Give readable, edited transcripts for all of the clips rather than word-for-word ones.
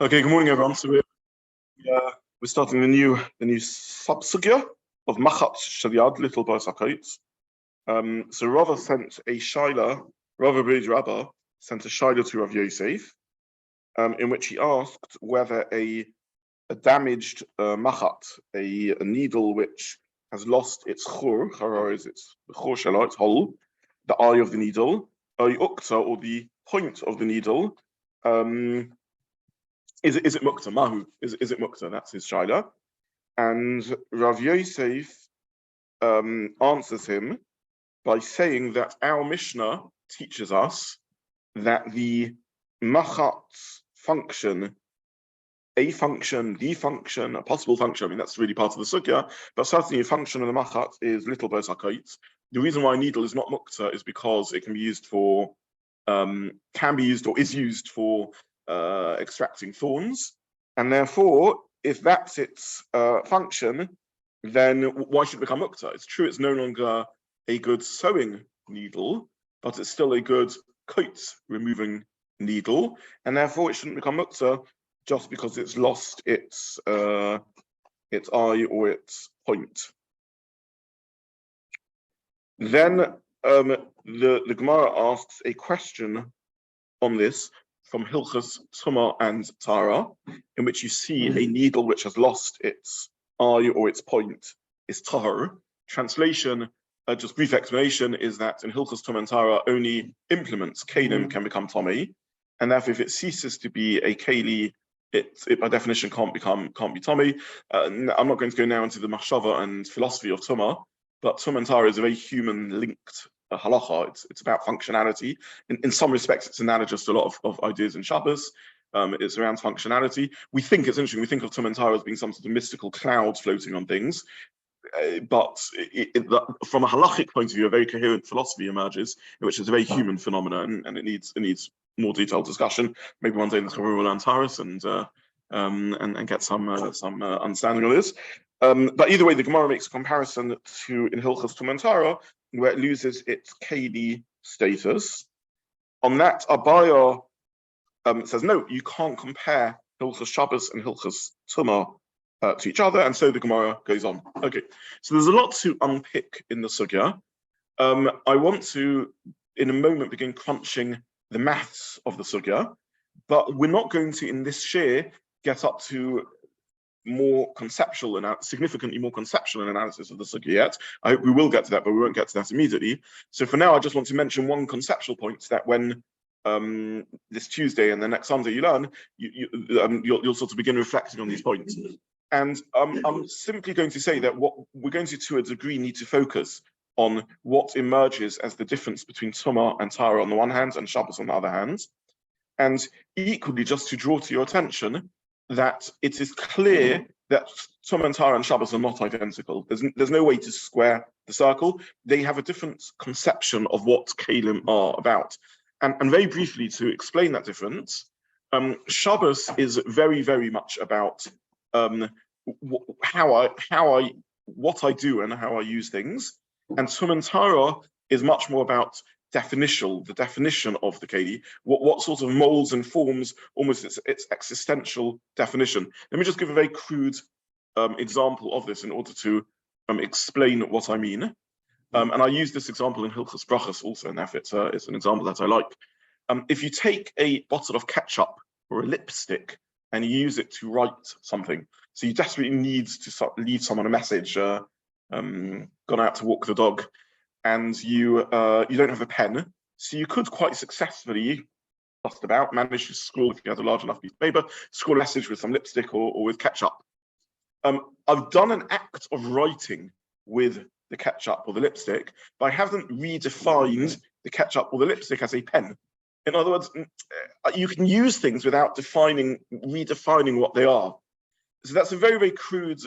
Okay, good morning, everyone. So we're starting the new sub-sugya of Machat Shabbat, little Masechet. So Rava sent a shaila. Rabbi sent a shaila to Rav Yosef, in which he asked whether a damaged Machat, a needle which has lost its Chararah is its shela, its hole, the eye of the needle, Muktza, or the point of the needle. Is it Muktza? Mahu? Is it Muktza? That's his shaila. And Rav Yosef answers him by saying that our Mishnah teaches us that the Machat's function, a function, the function, a possible function, I mean, that's really part of the sugya, but certainly a function of the Machat is little Masechet. The reason why a needle is not Muktza is because it can be used for, is used for extracting thorns, and therefore, if that's its function, then why should it become Muktza? It's true, it's no longer a good sewing needle, but it's still a good coat removing needle, and therefore it shouldn't become Muktza just because it's lost its eye or its point. Then the Gemara asks a question on this from Hilchos Tumah and Tara, in which you see a needle which has lost its eye or its point is tahor. Translation, just brief explanation, is that in Hilchos Tumah and Tara, only implements, Kelim, can become Tomei, and therefore if it ceases to be a Keli, it by definition can't be Tomei. I'm not going to go now into the mashava and philosophy of Tumah, but Tumah and Tara is a very human-linked Halacha. It's about functionality. In some respects, it's analogous to a lot of ideas in Shabbos. It's around functionality. We think it's interesting. We think of Tumah and Tara as being some sort of mystical clouds floating on things. But from a halachic point of view, a very coherent philosophy emerges, in which it's a very human phenomenon, and it needs more detailed discussion. Maybe one day in the chaburah we'll learn Taurus and get some understanding of this. But either way, the Gemara makes a comparison to in Hilchos Tumah and Tara, where it loses its Keli status. On that, Abaya says, no, you can't compare Hilchos Shabbos and Hilchos Tumah to each other, and so the Gemara goes on. Okay, so there's a lot to unpick in the sugya. I want to, in a moment, begin crunching the maths of the sugya, but we're not going to, in this share, get up to significantly more conceptual analysis of the sugya yet. I hope we will get to that, but we won't get to that immediately. So for now, I just want to mention one conceptual point, that when this Tuesday and the next Sunday you learn, you'll sort of begin reflecting on these points. And I'm simply going to say that what we're going to a degree, need to focus on what emerges as the difference between Tumah and Tara on the one hand and Shabbos on the other hand. And equally, just to draw to your attention that it is clear that Tumah and Tara and Shabbos are not identical. There's no way to square the circle. They have a different conception of what Kelim are about. And very briefly, to explain that difference, Shabbos is very, very much about what I do and how I use things. And Tumah and Tara is much more about the definition of the Keli, what sort of molds and forms, almost its existential definition. Let me just give a very crude example of this in order to explain what I mean. And I use this example in Hilchos Brachos also, and therefore it's an example that I like. If you take a bottle of ketchup or a lipstick and you use it to write something, so you desperately need to leave someone a message, gone out to walk the dog, and you don't have a pen, so you could quite successfully, just about, manage to scrawl, if you had a large enough piece of paper, scrawl a message with some lipstick or with ketchup. I've done an act of writing with the ketchup or the lipstick, but I haven't redefined the ketchup or the lipstick as a pen. In other words, you can use things without redefining what they are. So that's a very, very crude,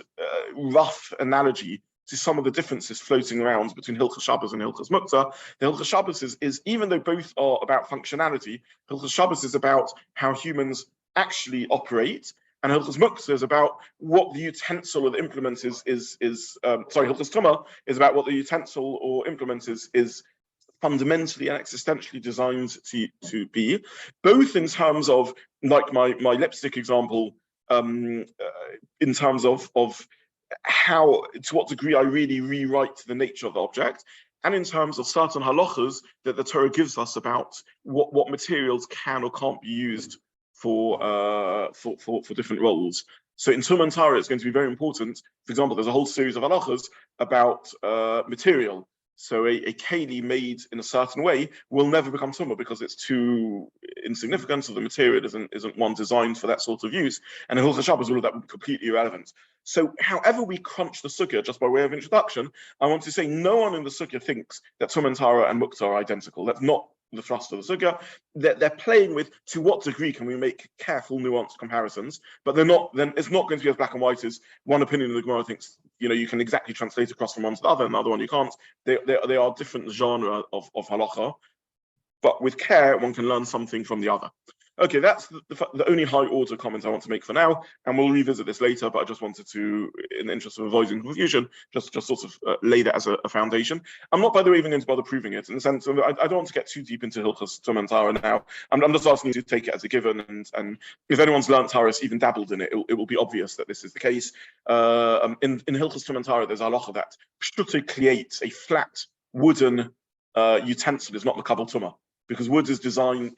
rough analogy to some of the differences floating around between Hilchos Shabbos and Hilchos Muktza. The Hilchos Shabbos is, even though both are about functionality, Hilchos Shabbos is about how humans actually operate, and Hilchos Muktza is about what the utensil or the implement is. Hilchos Tumah is about what the utensil or implement is fundamentally and existentially designed to be, both in terms of, like my lipstick example, in terms of how, to what degree I really rewrite the nature of the object, and in terms of certain halachas that the Torah gives us about what materials can or can't be used for different roles. So in Tum and Tara, it's going to be very important. For example, there's a whole series of halachas about material. So a Kelim made in a certain way will never become tumah because it's too insignificant, so the material isn't one designed for that sort of use. And in Hilchos Shabbos, all of that would be completely irrelevant. So however we crunch the sugya, just by way of introduction, I want to say no one in the sugya thinks that Tum and Tara and Muktza are identical. That's not the thrust of the sugya. They're playing with to what degree can we make careful, nuanced comparisons, but they're not. Then it's not going to be as black and white as one opinion of the Gemara thinks. You can exactly translate across from one to the other, and the other one you can't. They are different genre of halacha, but with care one can learn something from the other. Okay, that's the only high order comment I want to make for now, and we'll revisit this later, but I just wanted to, in the interest of avoiding confusion, just sort of lay that as a foundation. I'm not, by the way, even going to bother proving it, in the sense of I don't want to get too deep into Hilchos Tum and Tara now. I'm just asking you to take it as a given, and if anyone's learnt Taras, even dabbled in it, it will be obvious that this is the case. In Hilchos Tum and Tara, there's a halacha that pshuto creates a flat wooden utensil is not the kabel tumah. Because wood is designed,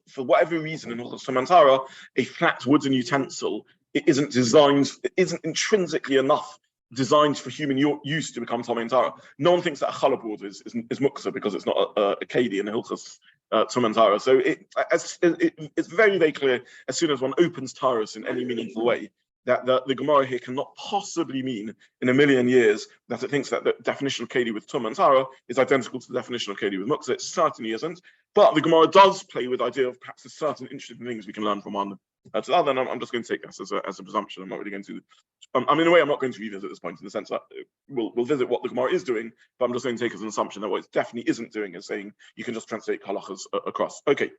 for whatever reason in Hilchos Tum and Tara, a flat wooden utensil isn't intrinsically enough designed for human use to become Tum and Tara. No one thinks that a challah board is Muktza because it's not a Kelim in Hilchos Tum and Tara. So it's very, very clear as soon as one opens Taras in any meaningful way that the Gemara here cannot possibly mean in a million years that it thinks that the definition of Kelim with Tum and Tara is identical to the definition of Kelim with Muktza. It certainly isn't. But the Gemara does play with the idea of perhaps there's certain interesting things we can learn from one to the other, and I'm just going to take this as a presumption. I'm not really going to. In a way, I'm not going to revisit this point in the sense that we'll visit what the Gemara is doing, but I'm just going to take as an assumption that what it definitely isn't doing is saying you can just translate halachas across. Okay.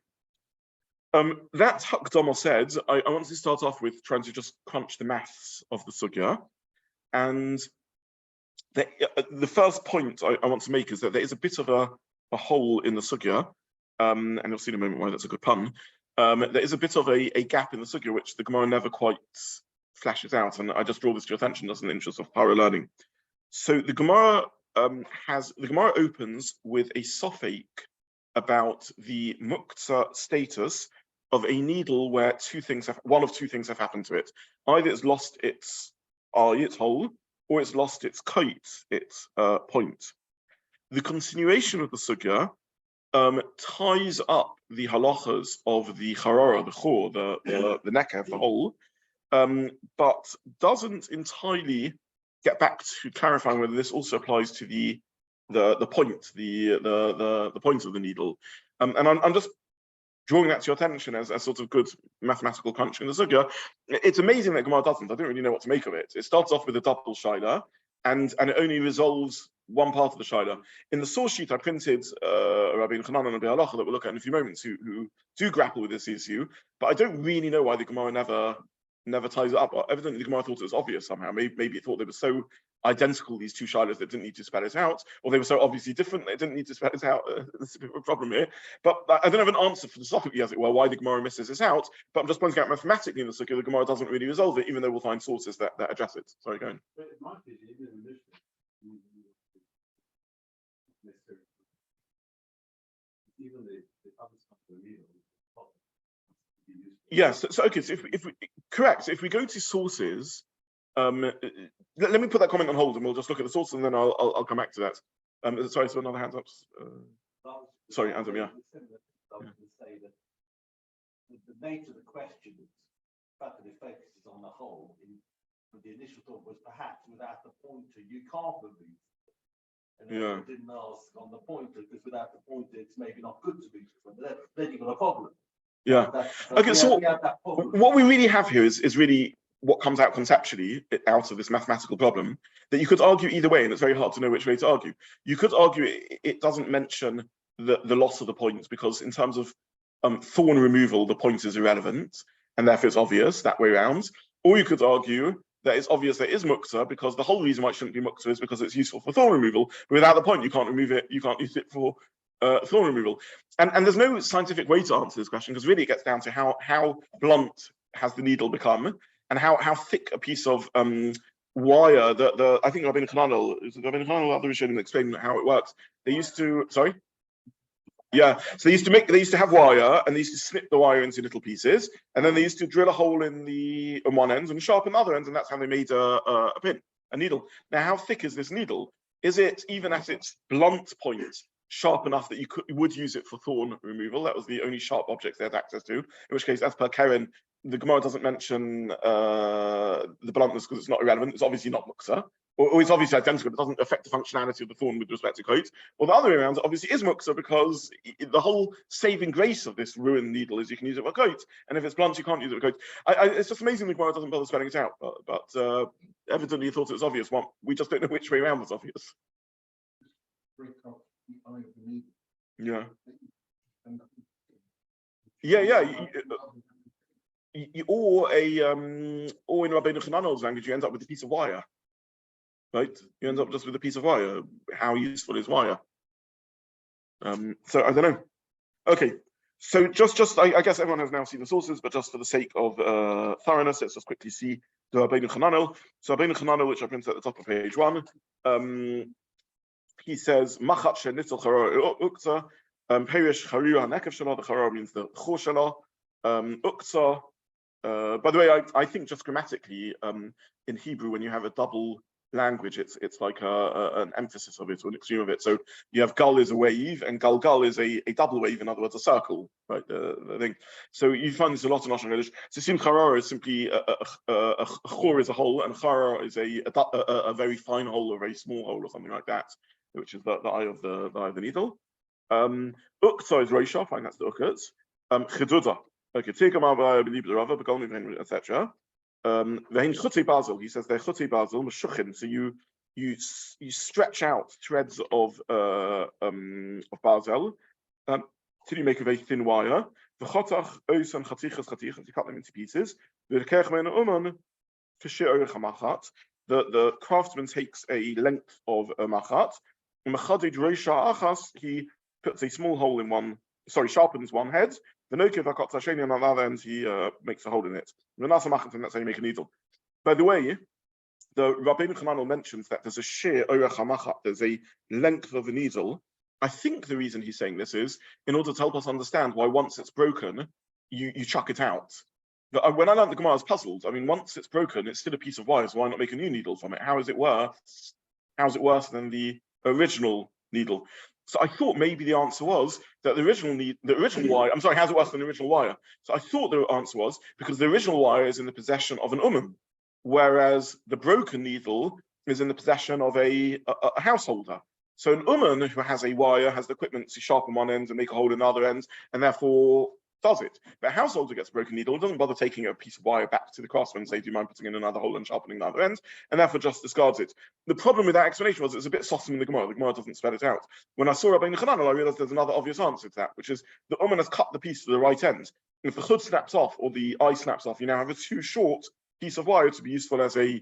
That Hakdama said, I want to start off with trying to just crunch the maths of the sugya, and the first point I want to make is that there is a bit of a hole in the sugya, and you'll see in a moment why that's a good pun. There is a bit of a gap in the sugya which the Gemara never quite flashes out, and I just draw this to your attention just in the interest of para learning. So the Gemara opens with a sofek about the Muktza status of a needle where one of two things have happened to it. Either it's lost its hole, or it's lost its kite, its point. The continuation of the sugya ties up the halachas of the Chararah, the chor, the nekev, the hole, but doesn't entirely get back to clarifying whether this also applies to the point, the point of the needle. And I'm just drawing that to your attention as sort of good mathematical crunching in the sugya. It's amazing that Gemara doesn't. I don't really know what to make of it. It starts off with a double shaila, and it only resolves one part of the shaila. In the source sheet, I printed Rabbi Zobin and Rabbi Halacha that we'll look at in a few moments who do grapple with this issue, but I don't really know why the Gemara never ties it up. Evidently, the Gemara thought it was obvious somehow. Maybe it thought they were so identical, these two shilas, that didn't need to spell it out, or they were so obviously different they didn't need to spell it out. There's a bit of a problem here. But I don't have an answer philosophically, as it were, why the Gemara misses this out. But I'm just pointing out mathematically in the sugya, the Gemara doesn't really resolve it, even though we'll find sources that address it. Sorry, go on. Yes. So okay. So if we go to sources, let me put that comment on hold, and we'll just look at the sources, and then I'll come back to that. Sorry, so another hand up. Sorry, Adam. Yeah. I was going to say that the nature of the question, the fact that it focuses on the whole, the initial thought was perhaps without the pointer you can't remove. And I didn't ask on the pointer because without the pointer it's maybe not good to be different. Then you've got a problem. Yeah. Okay. So what we really have here is really what comes out conceptually out of this mathematical problem, that you could argue either way, and it's very hard to know which way to argue. You could argue it doesn't mention the loss of the points because in terms of thorn removal, the point is irrelevant, and therefore it's obvious that way around. Or you could argue that it's obvious there is Muktza because the whole reason why it shouldn't be Muktza is because it's useful for thorn removal. But without the point, you can't remove it. You can't use it for thorn removal. And there's no scientific way to answer this question, because really it gets down to how blunt has the needle become, and how thick a piece of wire that I think Rabbi Zobin explained how it works. They used to, sorry? Yeah, so they used to have wire, and they used to snip the wire into little pieces, and then they used to drill a hole in one end and sharpen the other ends, and that's how they made a pin, a needle. Now, how thick is this needle? Is it, even at its blunt point, sharp enough that you would use it for thorn removal? That was the only sharp objects they had access to. In which case, as per Karen, the Gemara doesn't mention the bluntness because it's not irrelevant. It's obviously not Muktza. Or it's obviously identical, but doesn't affect the functionality of the thorn with respect to coat. Or the other way around, it obviously is Muktza, because the whole saving grace of this ruined needle is you can use it for coat, and if it's blunt, you can't use it for coat. It's just amazing the Gemara doesn't bother spelling it out, but evidently he thought it was obvious. Well, we just don't know which way around was obvious. Yeah. Or in Rabbi Hananel's language, you end up with a piece of wire. Right, you end up just with a piece of wire. How useful is wire? So I don't know. Okay, so just I guess everyone has now seen the sources, but just for the sake of thoroughness, let's just quickly see the Rabbeinu Hananel. So Rabbeinu Hananel, which I printed at the top of page 1, he says Machat SheNital Chararah Muktza, Perish Charuah Nekev Shelo. The Chararah means the Chor Shelo. Muktza. By the way, I think just grammatically, in Hebrew, when you have a double language, it's like an emphasis of it, or an extreme of it. So you have gal is a wave, and gal is a double wave, in other words, a circle, right? The thing. So you find this a lot in Lashon Kodesh. So sim chararah is simply a chor is a hole, and chararah is a very fine hole, or a very small hole, or something like that, which is the eye of the needle. Uktza is roisha, fine, that's the uketz. Chaburah, okay, etc. He says they're chutei basil meshuchin. So you stretch out threads of basil till you make a very thin wire. You cut them into pieces. The craftsman takes a length of a machat. He puts a small hole in one. Sorry, sharpens one head. The nokiv hakot on the other end, he makes a hole in it. That's how you make a needle. By the way, the Rabbeinu Hananel mentions that there's a sheer orach hamachat, there's a length of a needle. I think the reason he's saying this is in order to help us understand why once it's broken, you chuck it out. But when I learned the Gemara, I was puzzled. I mean, once it's broken, it's still a piece of wire, so why not make a new needle from it? How is it worse than the original needle? So I thought maybe the answer was that the original wire. I'm sorry, how's it worse than the original wire? So I thought the answer was because the original wire is in the possession of an whereas the broken needle is in the possession of a householder. So an who has a wire has the equipment to sharpen one end and make a hole in the other end, and therefore does it. But a householder gets a broken needle, doesn't bother taking a piece of wire back to the craftsman and say, do you mind putting in another hole and sharpening the other end? And therefore just discards it. The problem with that explanation was it's a bit softened in the Gemara. The Gemara doesn't spell it out. When I saw Rabbeinu Hananel, I realized there's another obvious answer to that, which is the has cut the piece to the right end. If the chud snaps off or the eye snaps off, you now have a too short piece of wire to be useful as a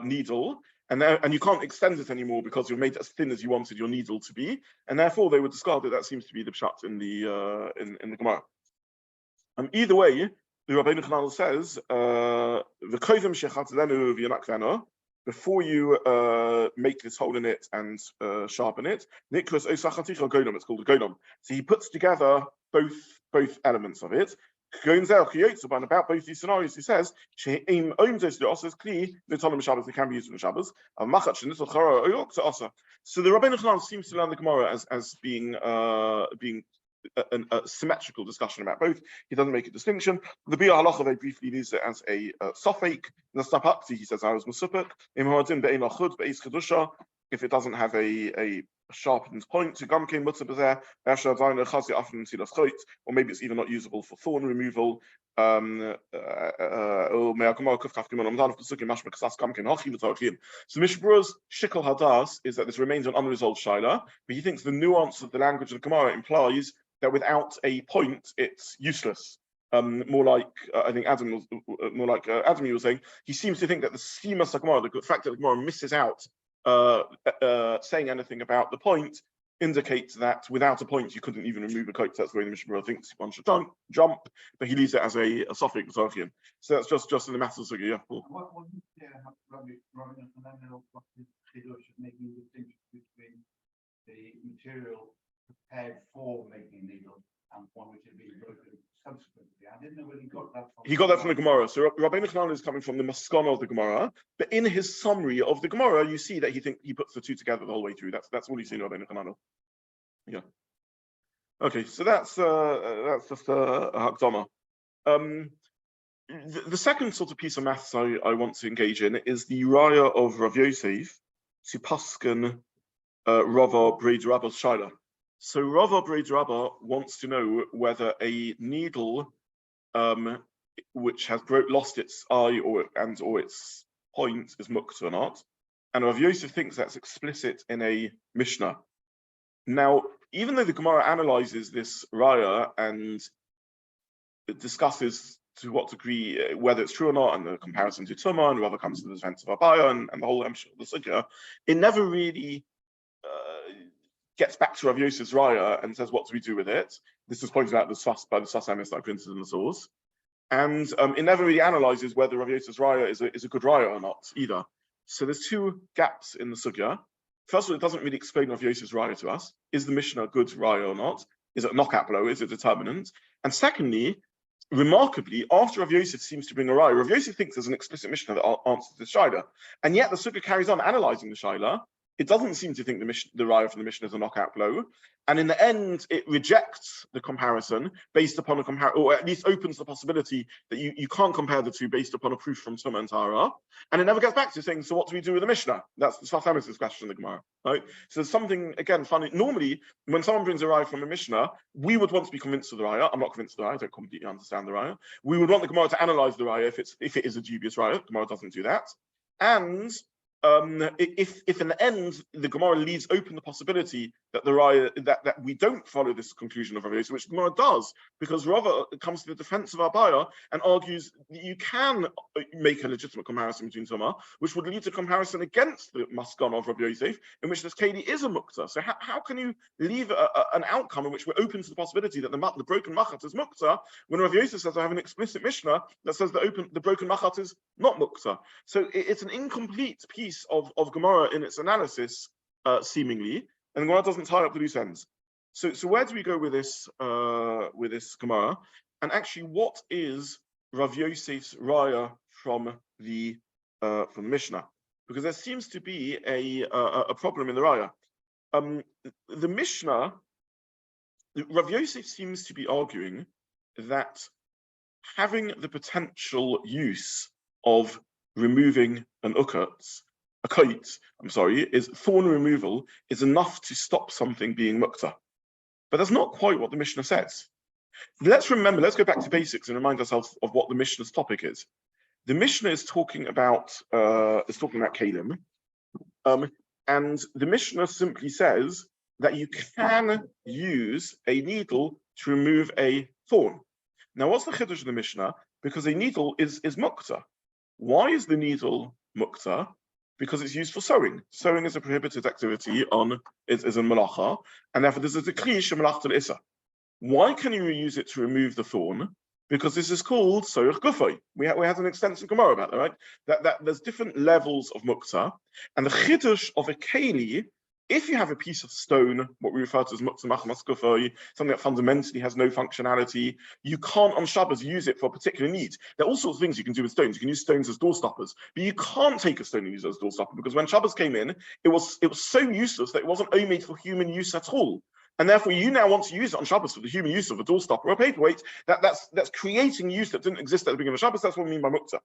needle. And you can't extend it anymore because you've made it as thin as you wanted your needle to be, and therefore they would discard it. That seems to be the pshat in the Gemara. Either way, the Rabbeinu Hananel says before you make this hole in it and sharpen it, it's called a golem. So he puts together both elements of it. And about both these scenarios, he says, they can be used in the Shabbos. So the Rabbeinu Hananel seems to learn the Gemara as being a symmetrical discussion about both. He doesn't make a distinction. The Bia Halacha very briefly leaves it as a sofek. The Stapakti, he says, I was musupik. If it doesn't have a sharpened point to gamkein mutzah b'zeh, or maybe it's even not usable for thorn removal. So Mishbra's shikol hadas is that this remains an unresolved shaila, but he thinks the nuance of the language of the Gemara implies that without a point, it's useless. More like I think Adam was saying. He seems to think that the schema of Gemara, the fact that the Gemara misses out saying anything about the point, indicates that without a point you couldn't even remove a coat. That's the way the Mishnah thinks one should jump, but he leaves it as a suffix. So that's just in the matters of yeah. Cool. What would Rabbi Zobin making the distinction between the material prepared for making a needle and one which had been broken subsequently? I didn't know where he got that from. He got that from the Gemara. So Rabbi Katten is coming from the Maskana of the Gemara, but in his summary of the Gemara, you see that he puts the two together the whole way through. That's all you see in Rabbi Katten. Yeah. Okay, so that's just a hakdama. The second sort of piece of maths I want to engage in is the raya of Rav Yosef to paskin Rava Breid Rabba's shaila. So Rava Breid Rabba wants to know whether a needle which has lost its eye or its point is muktza or not, and Rav Yosef thinks that's explicit in a Mishnah. Now, even though the Gemara analyzes this raya and it discusses to what degree whether it's true or not, and the comparison to Tumah, and Rava comes to the defense of Abaya and the whole Emshel the Sugya, it never really gets back to Rav Yosef's raya and says, what do we do with it? This is pointed out by the Sasamis that I printed in the source. And it never really analyzes whether Rav Yosef's raya is a good raya or not either. So there's two gaps in the Sugya. First of all, it doesn't really explain Rav Yosef's raya to us. Is the Mishnah a good raya or not? Is it a knockout blow? Is it determinant? And secondly, remarkably, after Rav Yosef seems to bring a raya, Rav Yosef thinks there's an explicit Mishnah that answers this shaila. And yet the Sugya carries on analyzing the shaila. It doesn't seem to think the raya from the Mishnah is a knockout blow. And in the end, it rejects the comparison based upon or at least opens the possibility that you can't compare the two based upon a proof from Tumah and Chararah. And it never gets back to saying, so what do we do with the Mishnah? That's the Sfas question in the Gemara, right? So there's something, again, funny. Normally, when someone brings a raya from a Mishnah, we would want to be convinced of the raya. I'm not convinced of the raya. I don't completely understand the raya. We would want the Gemara to analyze the raya if it is a dubious raya. The Gemara doesn't do that. And if in the end the Gemara leaves open the possibility that the raya that we don't follow this conclusion of Rav Yosef, which the Gemara does, because Rava comes to the defense of Abaya and argues that you can make a legitimate comparison between Tumah, which would lead to comparison against the Maskana of Rabbi Yosef, in which this Kelim is a Muktza. So how can you leave an outcome in which we're open to the possibility that the broken Machat is Muktza, when Rabbi Yosef says I have an explicit Mishnah that says the broken Machat is not Muktza? So it's an incomplete piece of Gemara in its analysis, seemingly, and the Gemara doesn't tie up the loose ends. So where do we go with this Gemara? And actually, what is Rav Yosef's raya from the Mishnah? Because there seems to be a problem in the raya. The Mishnah, Rav Yosef seems to be arguing that having the potential use of removing a coat, is thorn removal is enough to stop something being Muktza. But that's not quite what the Mishnah says. Let's go back to basics and remind ourselves of what the Mishnah's topic is. The Mishnah is talking about Kelim, and the Mishnah simply says that you can use a needle to remove a thorn. Now, what's the chiddush of the Mishnah? Because a needle is Muktza. Why is the needle Muktza? Because it's used for sewing. Sewing is a prohibited activity is a melacha, and therefore this is a klish melachot l'isa. Why can you use it to remove the thorn? Because this is called soich gufay. We had an extensive Gemara about that, right? That there's different levels of muktzah, and the chiddush of a keli, if you have a piece of stone, what we refer to as muktzah machmas gufay, something that fundamentally has no functionality, you can't on Shabbos use it for a particular need. There are all sorts of things you can do with stones. You can use stones as door stoppers, but you can't take a stone and use it as door stopper, because when Shabbos came in, it was so useless that it wasn't made for human use at all. And therefore, you now want to use it on Shabbos for the human use of a door stopper or a paperweight. That's creating use that didn't exist at the beginning of Shabbos. That's what we mean by muktzah.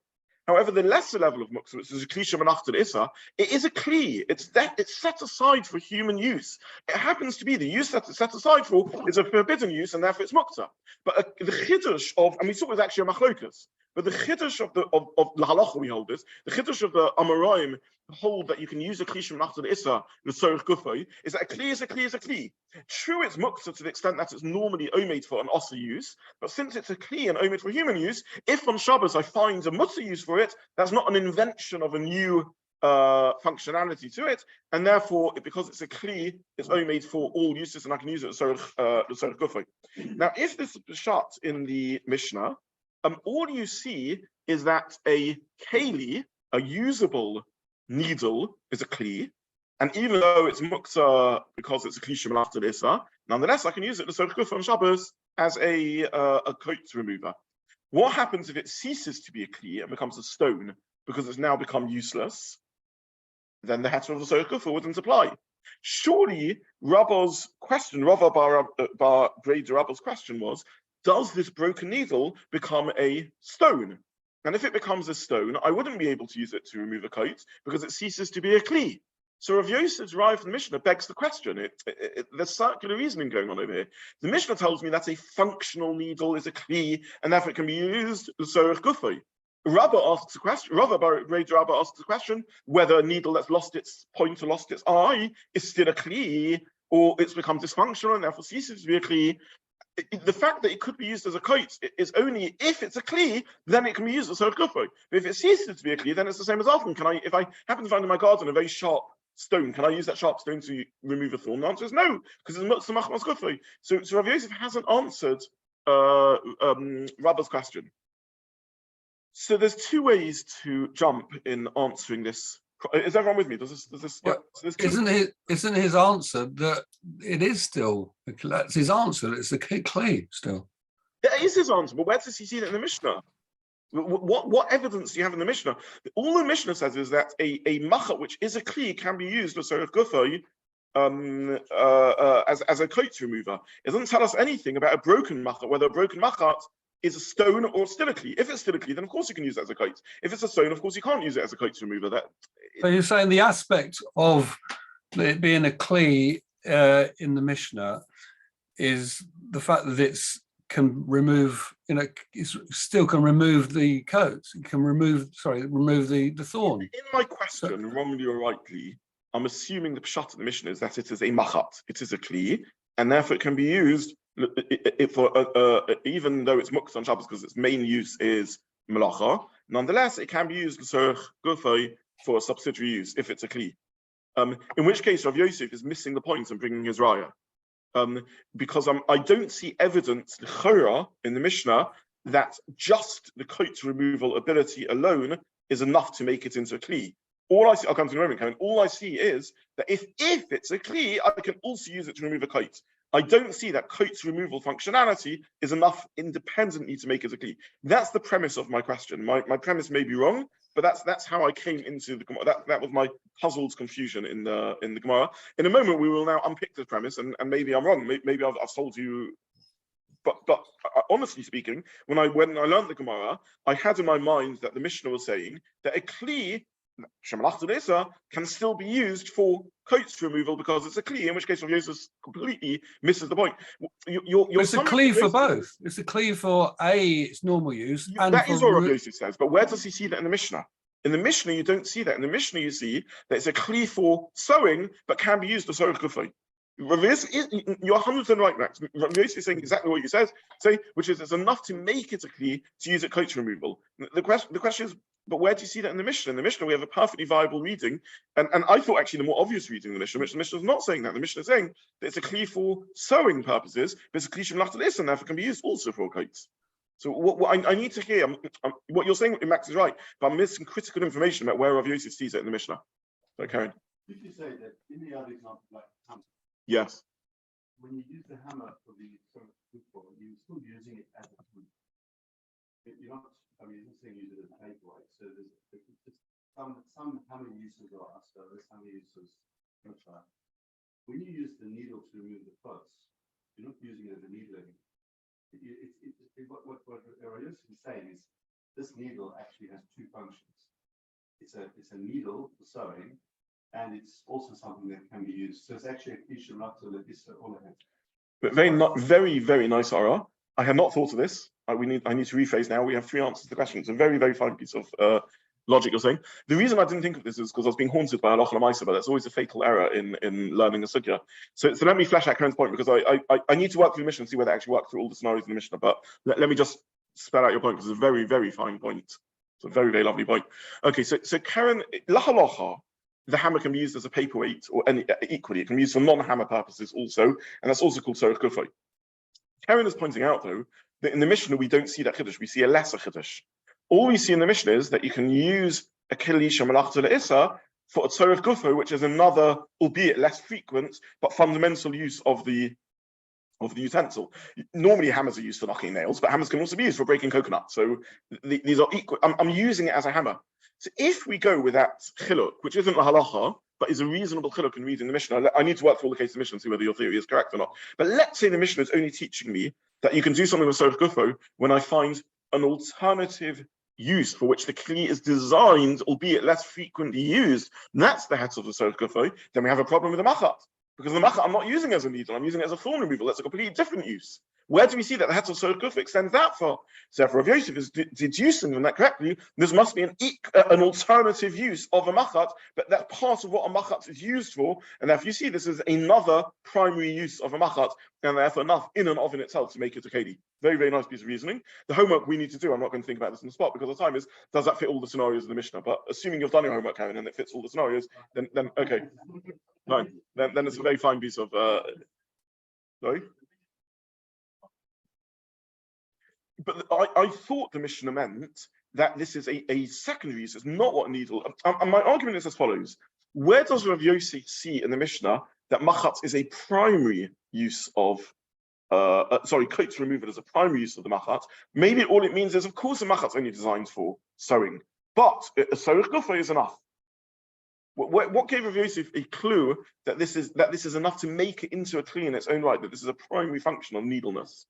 However, the lesser level of muktzah, which is a kli shemanachta l'isa, it is a kli. It's set aside for human use. It happens to be the use that it's set aside for is a forbidden use, and therefore it's muktzah. But the chiddush of, and we saw it was actually a machlokas, but the chiddush of the Halacha we hold this, the chiddush of the Amoraim hold that you can use a kli shemanachta l'isa, the sorich gufay, is that a kli is a kli is a kli. True, it's muktzah to the extent that it's normally omed for an osa use, but since it's a kli and omed for human use, if on Shabbos I find a mutzah use for it, that's not an invention of a new functionality to it, and therefore, because it's a kli, it's only made for all uses, and I can use it as tzorech gufay. Now, if this is shut in the Mishnah, all you see is that a keli, a usable needle, is a kli, and even though it's muktza because it's a kli shemalachta l'isa, nonetheless I can use it tzorech gufay on Shabbos as a coat remover. What happens if it ceases to be a kli and becomes a stone because it's now become useless? Then the heter of the tzorech gufay wouldn't apply. Surely Rabba's question, Rava bar Grade Rabba's question was, does this broken needle become a stone? And if it becomes a stone, I wouldn't be able to use it to remove a coat because it ceases to be a kli. So Rav Yosef's derived from the Mishnah begs the question. There's circular reasoning going on over here. The Mishnah tells me that a functional needle is a kli, and therefore it can be used tzorech gufay. Rabba asks a question. Rabba asks a question whether a needle that's lost its point or lost its eye is still a kli, or it's become dysfunctional and therefore ceases to be a kli. The fact that it could be used as a coat is only if it's a kli, then it can be used as tzorech gufay. But if it ceases to be a kli, then it's the same as often. If I happen to find in my garden a very sharp stone, can I use that sharp stone to remove a thorn? The answer is no, because it's muktza machmas gufay. So Rav Yosef hasn't answered Rabba's question. So there's two ways to jump in answering this. Is everyone with me? Does this? Well, Yeah, isn't his answer that it is still? That's his answer. It's the kli still. That is his answer, but where does he see that in the Mishnah? What evidence do you have in the Mishnah? All the Mishnah says is that a machat, which is a kli, can be used as tzorech gufay as a coat remover. It doesn't tell us anything about a broken machat, whether a broken machat is a stone or still a kli. If it's still a kli, then of course you can use it as a coat. If it's a stone, of course you can't use it as a coat remover. So you're saying the aspect of it being a kli in the Mishnah is the fact that it's can remove, it still can remove the coats. It can remove the thorn. In my question, wrongly or rightly, I'm assuming the pshat of the Mishnah is that it is a machat, it is a kli, and therefore it can be used for even though it's muktza on Shabbos because its main use is melacha. Nonetheless, it can be used tzorech gufay for a subsidiary use if it's a kli. In which case, Rav Yosef is missing the point and bringing his raya. Because I don't see evidence in the Mishnah that just the coat removal ability alone is enough to make it into a kli. All I see, I'll come to the moment, Karen. All I see is that if it's a kli, I can also use it to remove a coat. I don't see that coat removal functionality is enough independently to make it a kli. That's the premise of my question. My premise may be wrong, but that's how I came into the Gemara. That was my puzzled confusion in the Gemara. In a moment, we will now unpick the premise, and maybe I'm wrong. Maybe I've told you, but honestly speaking, when I learned the Gemara, I had in my mind that the Mishnah was saying that a kli shemalachta l'isa can still be used for coats removal because it's a kli. In which case, Rav Yosef completely misses the point. It's a kli for both. It's a kli for its normal use. And that is what Rav Yosef says. But where does he see that in the Mishnah? In the Mishnah, you don't see that. In the Mishnah, you see that it's a kli for sewing, but can be used for tzorech gufay. You're 100% right, Max. Rav Yosef is saying exactly what you say, which is it's enough to make it a kli to use it coat removal. The question is, but where do you see that in the Mishnah? In the Mishnah, we have a perfectly viable reading, and I thought actually the more obvious reading in the Mishnah, which the Mishnah is not saying that. The Mishnah is saying that it's a kli for sewing purposes, but it's a kli shemalachta l'isa, and therefore can be used also for coats. So what I need to hear, what you're saying, Max, is right, but I'm missing critical information about where Rav Yosef sees it in the Mishnah. So, Karen. Did you say that in the other example, like hammer, Yes. when you use the hammer for the sort of football, you're still using it as a tool. You're not, you're not saying use it as a paperweight. So there's just some hammer uses are there's some uses. When you use the needle to remove the pus, you're not using it as a needle anymore. What Yosef is saying is this needle actually has two functions. It's a needle for sewing, and it's also something that can be used. So it's actually a cliche not to let this all ahead. But very, very nice, Ara. I had not thought of this. I need to rephrase now. We have three answers to the question. It's a very, very fine piece of logic you're saying. The reason I didn't think of this is because I was being haunted by Halacha l'maisa, but that's always a fatal error in learning the sugya. So let me flesh out Karen's point, because I need to work through the Mishnah and see whether I actually work through all the scenarios in the Mishnah. But let me just spell out your point, because it's a very, very fine point. It's a very, very lovely point. Okay, so Karen, la halacha, the hammer can be used as a paperweight or equally. It can be used for non-hammer purposes also, and that's also called tzorech gufay. Karen is pointing out, though, that in the Mishnah we don't see that chiddush. We see a lesser chiddush. All we see in the Mishnah is that you can use a keli shemalachta le'isa for a tzorech gufay, which is another, albeit less frequent, but fundamental use of the utensil. Normally hammers are used for knocking nails, but hammers can also be used for breaking coconut. So these are equal. I'm using it as a hammer. So if we go with that chiluk, which isn't the halacha, but is a reasonable chiluk in reading the Mishnah, I need to work through all the cases of the Mishnah and see whether your theory is correct or not. But let's say the Mishnah is only teaching me that you can do something with tzorech gufay when I find an alternative use for which the kli is designed, albeit less frequently used, and that's the head of the tzorech gufay, then we have a problem with the machat. Because the machat I'm not using as a needle, I'm using it as a thorn removal. That's a completely different use. Where do we see that the head of tzorech gufay extends that far? So therefore, if Yosef is deducing from that correctly, this must be an alternative use of a machat, but that's part of what a machat is used for. And therefore, you see this is another primary use of a machat, and therefore enough in and of in itself to make it a keli. Very, very nice piece of reasoning. The homework we need to do, I'm not going to think about this on the spot because the time is, does that fit all the scenarios of the Mishnah? But assuming you've done your homework, Karen, and it fits all the scenarios, then okay. Fine. Then it's a very fine piece of sorry. But I thought the Mishnah meant that this is a secondary use. It's not what a needle. And my argument is as follows: where does Rav Yossi see in the Mishnah that machat is a primary use of coats removal as a primary use of the machat? Maybe all it means is, of course, the machat's only designed for sewing, but a tzorech gufay is enough. What gave Rav Yosef a clue that this is enough to make it into a kli in its own right, that this is a primary function of needleness?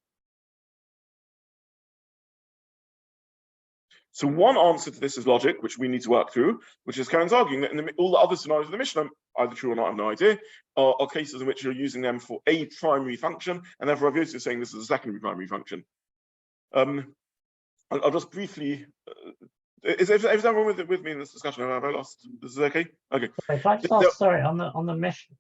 So one answer to this is logic, which we need to work through, which is Karen's arguing that in all the other scenarios of the Mishnah, either true or not, I have no idea, are cases in which you're using them for a primary function, and therefore Rav Yosef is saying this is a secondary primary function. I'll just briefly. Is everyone with me in this discussion? Have I lost? This is okay? Okay. If I just ask, sorry, on the Mishnah,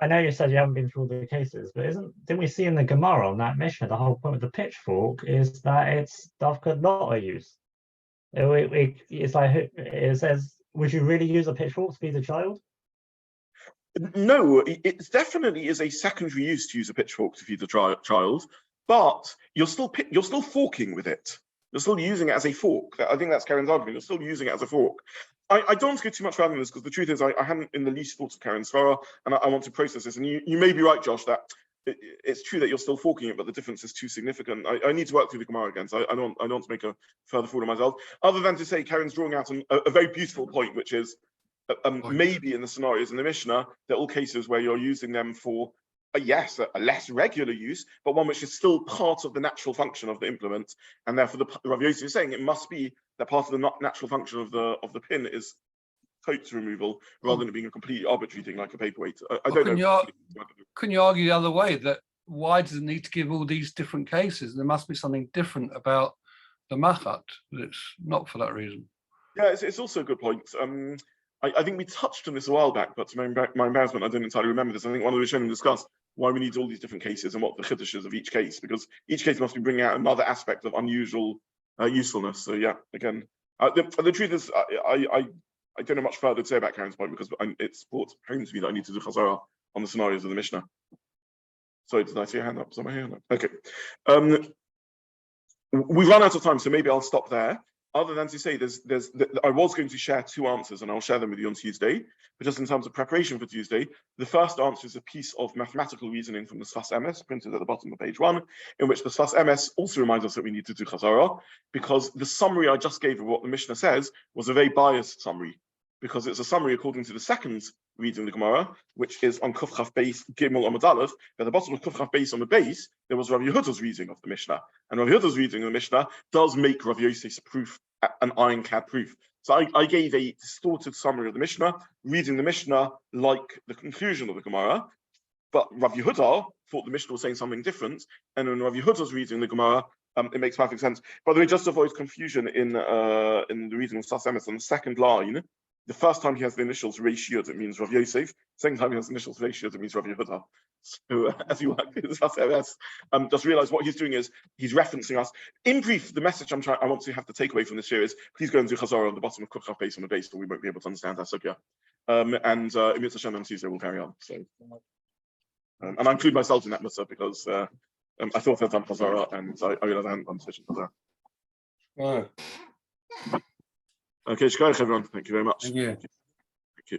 I know you said you haven't been through all the cases, but didn't we see in the Gemara on that Mishnah, the whole point with the pitchfork is that it's dafka not a use. It's like, it says, would you really use a pitchfork to feed a child? No, it definitely is a secondary use to use a pitchfork to feed a child, but you're still forking with it. You're still using it as a fork. I think that's Karen's argument. You're still using it as a fork. I don't want to go too much further than this because the truth is I haven't in the least thought of Karen's svara, and I want to process this. And you may be right, Josh, that it's true that you're still forking it, but the difference is too significant. I need to work through the Gemara again, so I don't want to make a further fool of myself. Other than to say Karen's drawing out a very beautiful point, which is maybe in the scenarios in the Mishnah, there are all cases where you're using them for a less regular use, but one which is still part of the natural function of the implement, and therefore the Rav Yosef is saying it must be that part of the natural function of the pin is coats removal rather than it being a completely arbitrary thing like a paperweight. I don't know. Can you argue the other way, that why does it need to give all these different cases? There must be something different about the machat, that it's not for that reason. Yeah, it's also a good point. I think we touched on this a while back, but to my embarrassment, I don't entirely remember this. I think one of the Rishonim discussed why we need all these different cases and what the chiddush is of each case, because each case must be bringing out another aspect of unusual usefulness. So yeah, again, the truth is, I don't know much further to say about Karen's point because it's brought home to me that I need to do Chararah on the scenarios of the Mishnah. Sorry, did I see a hand up? Is my hand up? Okay. We run out of time, so maybe I'll stop there. Other than to say, I was going to share two answers, and I'll share them with you on Tuesday. But just in terms of preparation for Tuesday, the first answer is a piece of mathematical reasoning from the Sfas Emes, printed at the bottom of page 1, in which the Sfas Emes also reminds us that we need to do Chararah, because the summary I just gave of what the Mishnah says was a very biased summary, because it's a summary according to the second reading of the Gemara, which is on Kuf Chaf Beis Gimel Amud Aleph. At the bottom of Kuf Chaf Beis on the base, there was Rav Yehuda's reading of the Mishnah, and Rav Yehuda's reading of the Mishnah does make Rav Yosef's proof an ironclad proof. So I gave a distorted summary of the Mishnah, reading the Mishnah like the conclusion of the Gemara, but Rav Yehuda thought the Mishnah was saying something different, and when Rav Yehuda's reading the Gemara, it makes perfect sense. By the way, just to avoid confusion in the reading of Sfas Emes on the second line, The first time he has the initials Reishiud, it means Rav Yosef. Second time he has the initials Reishiud, it means Rav Yehuda. So as you work through this, just realize what he's doing is he's referencing us. In brief, the message I want to have to take away from this year is please go and do Chazorah on the bottom of Kuchaf base on the base, or we won't be able to understand that sugya. And Emir Hashem on Tuesday will carry on. So, and I include myself in that mitzvah because I thought I'd done Chazorah and I realized I hadn't done session Chazorah. Oh, Okay, shkoyach everyone. Thank you very much. thank you. Thank you.